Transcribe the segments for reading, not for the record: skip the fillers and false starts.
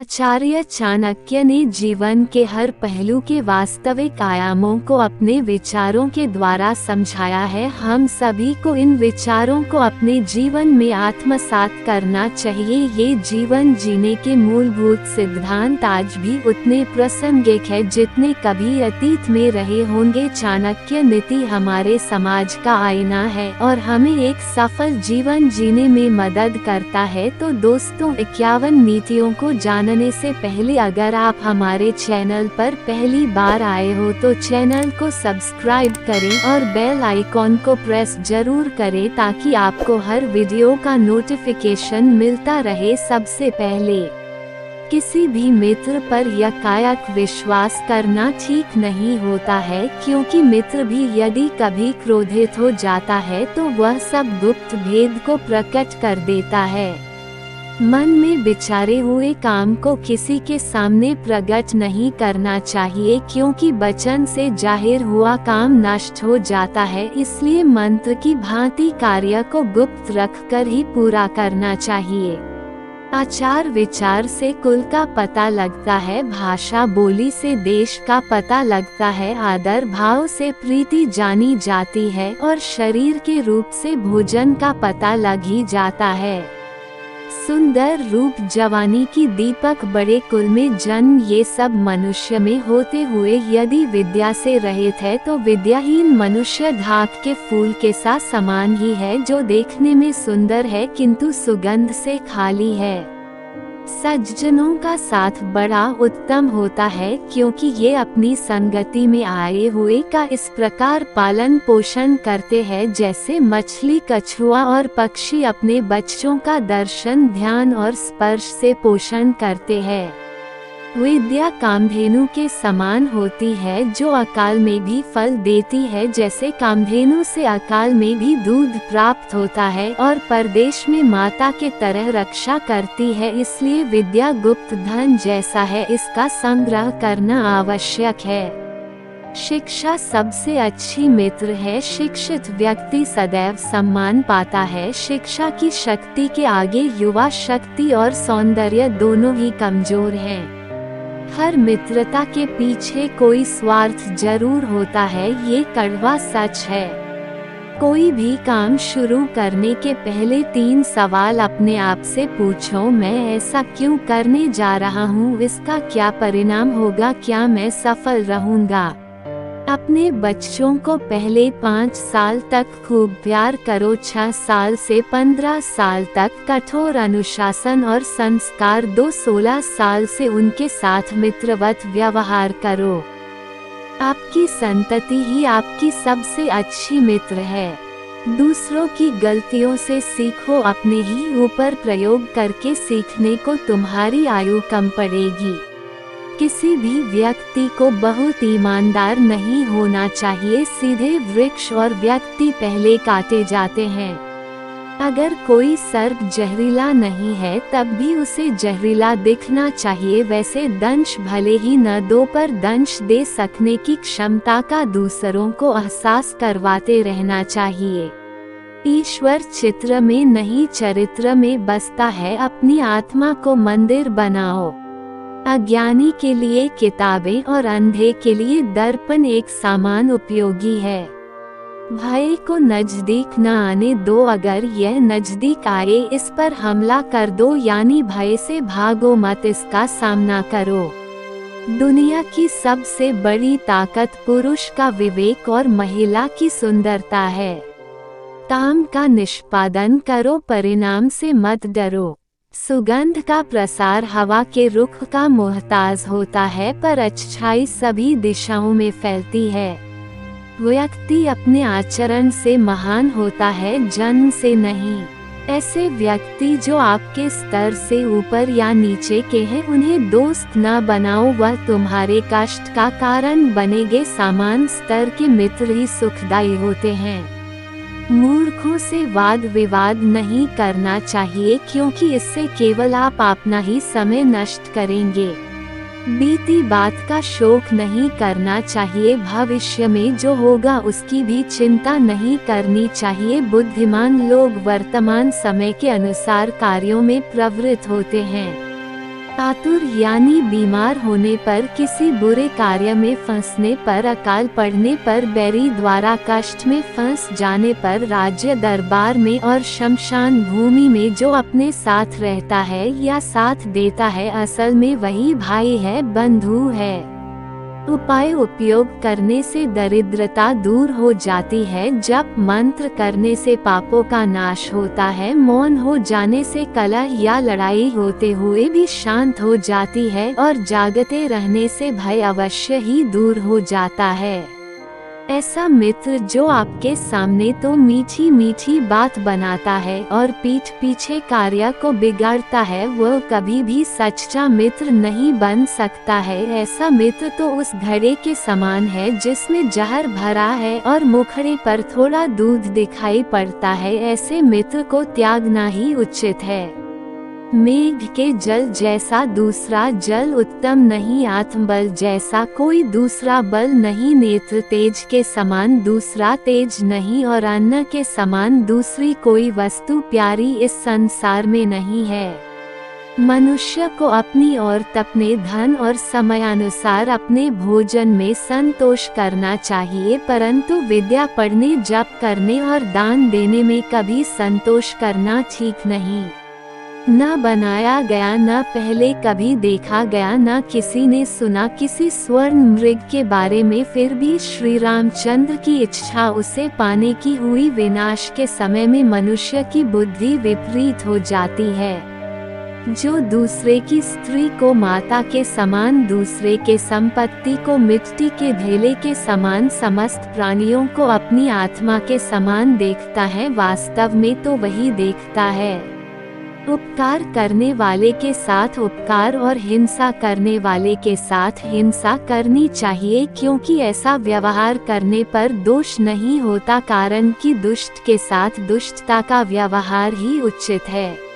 आचार्य चाणक्य ने जीवन के हर पहलू के वास्तविक आयामों को अपने विचारों के द्वारा समझाया है। हम सभी को इन विचारों को अपने जीवन में आत्मसात करना चाहिए। ये जीवन जीने के मूलभूत सिद्धांत आज भी उतने प्रासंगिक है जितने कभी अतीत में रहे होंगे। चाणक्य नीति हमारे समाज का आईना है और हमें एक सफल जीवन जीने में मदद करता है। तो दोस्तों, 51 नीतियों को जानने से पहले अगर आप हमारे चैनल पर पहली बार आए हो तो चैनल को सब्सक्राइब करें और बेल आइकॉन को प्रेस जरूर करें ताकि आपको हर वीडियो का नोटिफिकेशन मिलता रहे। सबसे पहले, किसी भी मित्र पर यकायक विश्वास करना ठीक नहीं होता है, क्योंकि मित्र भी यदि कभी क्रोधित हो जाता है तो वह सब गुप्त भेद को प्रकट कर देता है। मन में विचारे हुए काम को किसी के सामने प्रकट नहीं करना चाहिए, क्योंकि वचन से जाहिर हुआ काम नष्ट हो जाता है। इसलिए मंत्र की भांति कार्य को गुप्त रखकर ही पूरा करना चाहिए। आचार विचार से कुल का पता लगता है, भाषा बोली से देश का पता लगता है, आदर भाव से प्रीति जानी जाती है और शरीर के रूप से भोजन का पता लग ही जाता है। सुंदर रूप जवानी की दीपक, बड़े कुल में जन्म, ये सब मनुष्य में होते हुए यदि विद्या से रहित है तो विद्याहीन मनुष्य ढाक के फूल के सा समान ही है, जो देखने में सुंदर है किंतु सुगंध से खाली है। सज्जनों का साथ बड़ा उत्तम होता है, क्योंकि ये अपनी संगति में आए हुए का इस प्रकार पालन पोषण करते हैं जैसे मछली, कछुआ और पक्षी अपने बच्चों का दर्शन, ध्यान और स्पर्श से पोषण करते हैं। विद्या कामधेनु के समान होती है, जो अकाल में भी फल देती है, जैसे कामधेनु से अकाल में भी दूध प्राप्त होता है और परदेश में माता के तरह रक्षा करती है। इसलिए विद्या गुप्त धन जैसा है, इसका संग्रह करना आवश्यक है। शिक्षा सबसे अच्छी मित्र है। शिक्षित व्यक्ति सदैव सम्मान पाता है। शिक्षा की शक्ति के आगे युवा शक्ति और सौंदर्य दोनों ही कमजोर हैं। हर मित्रता के पीछे कोई स्वार्थ जरूर होता है, ये कड़वा सच है। कोई भी काम शुरू करने के पहले 3 सवाल अपने आप से पूछो। मैं ऐसा क्यों करने जा रहा हूँ? इसका क्या परिणाम होगा? क्या मैं सफल रहूँगा? अपने बच्चों को पहले 5 साल तक खूब प्यार करो। 6 साल से 15 साल तक कठोर अनुशासन और संस्कार दो। 16 साल से उनके साथ मित्रवत व्यवहार करो। आपकी संतति ही आपकी सबसे अच्छी मित्र है। दूसरों की गलतियों से सीखो, अपने ही ऊपर प्रयोग करके सीखने को तुम्हारी आयु कम पड़ेगी। किसी भी व्यक्ति को बहुत ईमानदार नहीं होना चाहिए। सीधे वृक्ष और व्यक्ति पहले काटे जाते हैं। अगर कोई सर्प जहरीला नहीं है तब भी उसे जहरीला दिखना चाहिए। वैसे दंश भले ही न दो, पर दंश दे सकने की क्षमता का दूसरों को एहसास करवाते रहना चाहिए। ईश्वर चित्र में नहीं चरित्र में बसता है। अपनी आत्मा को मंदिर बनाओ। अज्ञानी के लिए किताबें और अंधे के लिए दर्पण एक समान उपयोगी है। भय को नजदीक न आने दो। अगर यह नजदीक आए, इस पर हमला कर दो, यानी भय से भागो मत, इसका सामना करो। दुनिया की सबसे बड़ी ताकत पुरुष का विवेक और महिला की सुंदरता है। काम का निष्पादन करो, परिणाम से मत डरो। सुगंध का प्रसार हवा के रुख का मोहताज होता है, पर अच्छाई सभी दिशाओं में फैलती है। व्यक्ति अपने आचरण से महान होता है, जन्म से नहीं। ऐसे व्यक्ति जो आपके स्तर से ऊपर या नीचे के हैं, उन्हें दोस्त न बनाओ, वह तुम्हारे कष्ट का कारण बनेंगे। समान स्तर के मित्र ही सुखदायी होते हैं। मूर्खों से वाद विवाद नहीं करना चाहिए, क्योंकि इससे केवल आप अपना ही समय नष्ट करेंगे। बीती बात का शोक नहीं करना चाहिए। भविष्य में जो होगा उसकी भी चिंता नहीं करनी चाहिए। बुद्धिमान लोग वर्तमान समय के अनुसार कार्यों में प्रवृत्त होते हैं। आतुर यानी बीमार होने पर, किसी बुरे कार्य में फंसने पर, अकाल पड़ने पर, बैरी द्वारा कष्ट में फंस जाने पर, राज्य दरबार में और शमशान भूमि में जो अपने साथ रहता है या साथ देता है, असल में वही भाई है, बंधु है। उपाय उपयोग करने से दरिद्रता दूर हो जाती है, जप मंत्र करने से पापों का नाश होता है, मौन हो जाने से कलह या लड़ाई होते हुए भी शांत हो जाती है, और जागते रहने से भय अवश्य ही दूर हो जाता है। ऐसा मित्र जो आपके सामने तो मीठी मीठी बात बनाता है और पीठ पीछे कार्य को बिगाड़ता है, वह कभी भी सच्चा मित्र नहीं बन सकता है। ऐसा मित्र तो उस घड़े के समान है जिसमें जहर भरा है और मुखड़े पर थोड़ा दूध दिखाई पड़ता है। ऐसे मित्र को त्यागना ही उचित है। मेघ के जल जैसा दूसरा जल उत्तम नहीं, आत्मबल जैसा कोई दूसरा बल नहीं, नेत्र तेज के समान दूसरा तेज नहीं, और अन्न के समान दूसरी कोई वस्तु प्यारी इस संसार में नहीं है। मनुष्य को अपनी और अपने धन और समयानुसार अपने भोजन में संतोष करना चाहिए, परंतु विद्या पढ़ने, जप करने और दान देने में कभी संतोष करना ठीक नहीं। न बनाया गया, न पहले कभी देखा गया, न किसी ने सुना किसी स्वर्ण मृग के बारे में, फिर भी श्री रामचंद्र की इच्छा उसे पाने की हुई। विनाश के समय में मनुष्य की बुद्धि विपरीत हो जाती है। जो दूसरे की स्त्री को माता के समान, दूसरे के संपत्ति को मिट्टी के ढेले के समान, समस्त प्राणियों को अपनी आत्मा के समान देखता है, वास्तव में तो वही देखता है। उपकार करने वाले के साथ उपकार और हिंसा करने वाले के साथ हिंसा करनी चाहिए, क्योंकि ऐसा व्यवहार करने पर दोष नहीं होता, कारण कि दुष्ट के साथ दुष्टता का व्यवहार ही उचित है।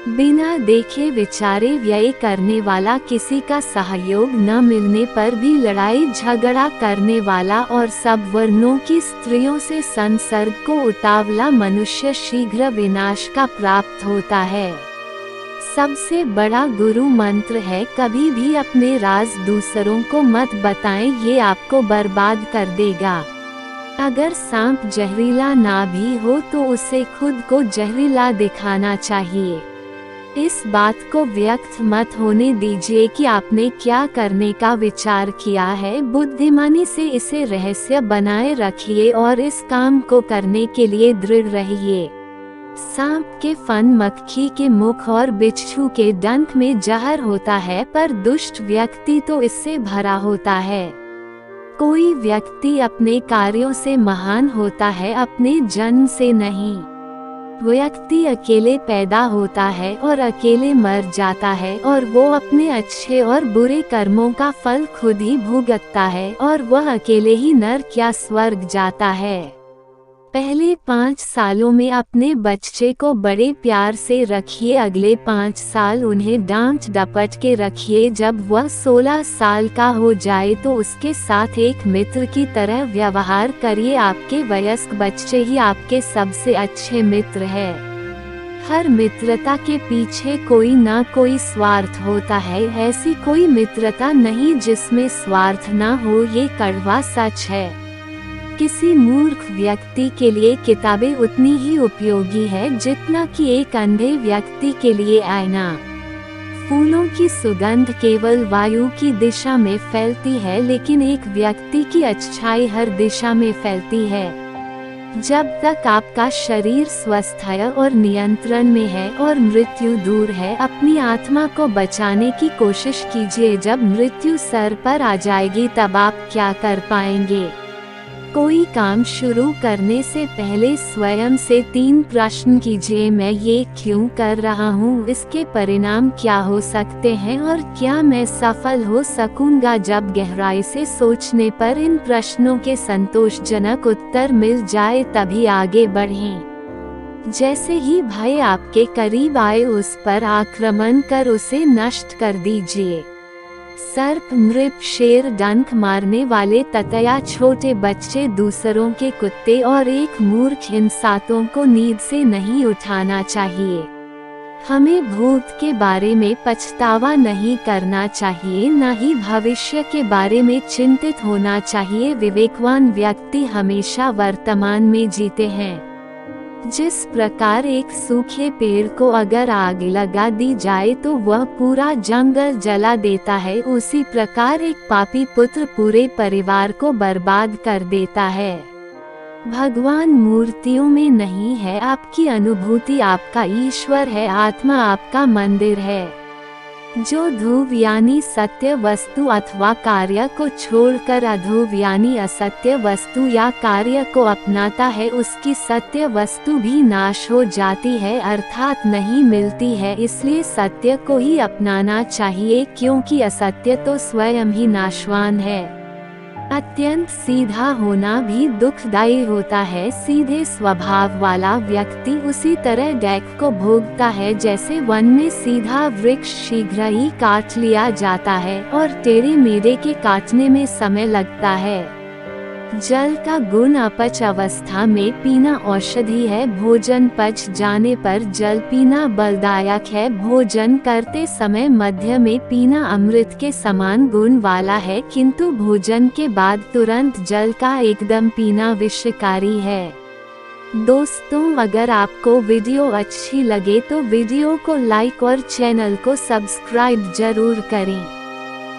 बिना देखे विचारे व्यय करने वाला, किसी का सहयोग न मिलने पर भी लड़ाई झगड़ा करने वाला और सब वर्णों की स्त्रियों से संसर्ग को उतावला मनुष्य शीघ्र विनाश का प्राप्त होता है। सबसे बड़ा गुरु मंत्र है, कभी भी अपने राज दूसरों को मत बताएं, ये आपको बर्बाद कर देगा। अगर सांप जहरीला ना भी हो तो उसे खुद को जहरीला दिखाना चाहिए। इस बात को व्यक्त मत होने दीजिए कि आपने क्या करने का विचार किया है, बुद्धिमानी से इसे रहस्य बनाए रखिए और इस काम को करने के लिए दृढ़ रहिए। सांप के फन, मक्खी के मुख और बिच्छू के डंक में जहर होता है, पर दुष्ट व्यक्ति तो इससे भरा होता है। कोई व्यक्ति अपने कार्यों से महान होता है, अपने जन्म से नहीं। व्यक्ति अकेले पैदा होता है और अकेले मर जाता है, और वो अपने अच्छे और बुरे कर्मों का फल खुद ही भुगतता है, और वह अकेले ही नर्क या स्वर्ग जाता है। पहले 5 सालों में अपने बच्चे को बड़े प्यार से रखिए, अगले 5 साल उन्हें डांट डपट के रखिए। जब वह 16 साल का हो जाए तो उसके साथ एक मित्र की तरह व्यवहार करिए। आपके वयस्क बच्चे ही आपके सबसे अच्छे मित्र है। हर मित्रता के पीछे कोई ना कोई स्वार्थ होता है, ऐसी कोई मित्रता नहीं जिसमें स्वार्थ ना हो, ये कड़वा सच है। किसी मूर्ख व्यक्ति के लिए किताबें उतनी ही उपयोगी है जितना कि एक अंधे व्यक्ति के लिए आईना। फूलों की सुगंध केवल वायु की दिशा में फैलती है, लेकिन एक व्यक्ति की अच्छाई हर दिशा में फैलती है। जब तक आपका शरीर स्वस्थ है और नियंत्रण में है और मृत्यु दूर है, अपनी आत्मा को बचाने की कोशिश कीजिए। जब मृत्यु सर पर आ जाएगी तब आप क्या कर पाएंगे? कोई काम शुरू करने से पहले स्वयं से 3 प्रश्न कीजिए। मैं ये क्यों कर रहा हूँ, इसके परिणाम क्या हो सकते हैं और क्या मैं सफल हो सकूंगा? जब गहराई से सोचने पर इन प्रश्नों के संतोषजनक उत्तर मिल जाए तभी आगे बढ़ें। जैसे ही भय आपके करीब आए उस पर आक्रमण कर उसे नष्ट कर दीजिए। सर्प, नृप, शेर, डंक मारने वाले ततया छोटे बच्चे, दूसरों के कुत्ते और एक मूर्ख, इन सातों को नींद से नहीं उठाना चाहिए। हमें भूत के बारे में पछतावा नहीं करना चाहिए, न ही भविष्य के बारे में चिंतित होना चाहिए। विवेकवान व्यक्ति हमेशा वर्तमान में जीते हैं। जिस प्रकार एक सूखे पेड़ को अगर आग लगा दी जाए तो वह पूरा जंगल जला देता है, उसी प्रकार एक पापी पुत्र पूरे परिवार को बर्बाद कर देता है। भगवान मूर्तियों में नहीं है, आपकी अनुभूति आपका ईश्वर है, आत्मा आपका मंदिर है। जो ध्रुव यानी सत्य वस्तु अथवा कार्य को छोड़कर अध्रुव यानी असत्य वस्तु या कार्य को अपनाता है, उसकी सत्य वस्तु भी नाश हो जाती है, अर्थात नहीं मिलती है। इसलिए सत्य को ही अपनाना चाहिए, क्योंकि असत्य तो स्वयं ही नाशवान है। अत्यंत सीधा होना भी दुखदायी होता है। सीधे स्वभाव वाला व्यक्ति उसी तरह डैक को भोगता है जैसे वन में सीधा वृक्ष शीघ्र ही काट लिया जाता है और टेढ़े मेढ़े के काटने में समय लगता है। जल का गुण अपच अवस्था में पीना औषधि है, भोजन पच जाने पर जल पीना बलदायक है। भोजन करते समय मध्य में पीना अमृत के समान गुण वाला है, किंतु भोजन के बाद तुरंत जल का एकदम पीना विषकारी है। दोस्तों, अगर आपको वीडियो अच्छी लगे तो वीडियो को लाइक और चैनल को सब्सक्राइब जरूर करें।